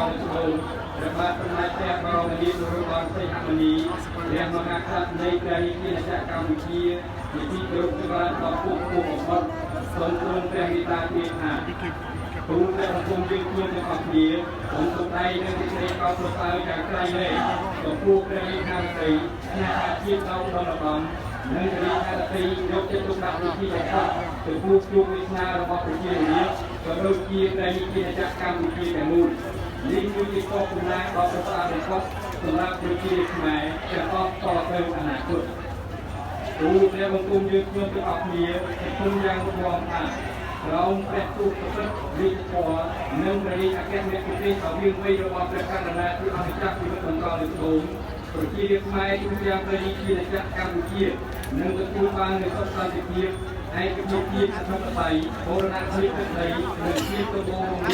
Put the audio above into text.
លោកព្រះបាទសម្ដេចព្រះបរមនាថនរោត្តមសីហមុនីព្រះមហាក្សត្រនៃព្រះរាជាណាចក្រកម្ពុជាជាទីគោរពចម្រើនដល់ពួកបំផុតសូមទ្រង់ព្រះមេត្តាមេថាគូព្រះអង្គយើងខ្លួនទាំងអស់គ្នាសូមទុកដៃនៅទីនេះកោតប្រសើរយ៉ាងក្រៃលែងចំពោះព្រះមេត្តាស្រីអ្នកអាជាតិដល់ដល់ដំនិងរាជការទីយកចិត្តទុកដាក់វិធីសាស្ត្រទៅគូជុំវិស្នារបស់ប្រជារាស្ត្រក៏ដូចជាព្រះរាជាណាចក្រកម្ពុជាទាំងមូលនេះគឺជាកោកំណែដ៏ប្រសើរបំផុតសម្រាប់ប្រជាខ្មែរទាំងអស់តទៅអនាគតគូព្រះបង្គំយើងខ្ញុំទាំងអស់គ្នាខ្ញុំយ៉ាងរំលងថាក្រោមព្រះទូតប្រសិទ្ធរាជពរនិងព្រះរាជអគ្គនាយកទេសអវិវ័យរបស់ព្រះកណ្ដាលទីអភិจักពីបន្តលើកដូនប្រជារាស្ត្រខ្មែរទូទាំងព្រះរាជាណាចក្រកម្ពុជានឹងទទួលបាននូវសុខសន្តិភាពឯកភាពជាតិអធិបតេយ្យបូរណភាពទឹកដីនិងភាពទំនើប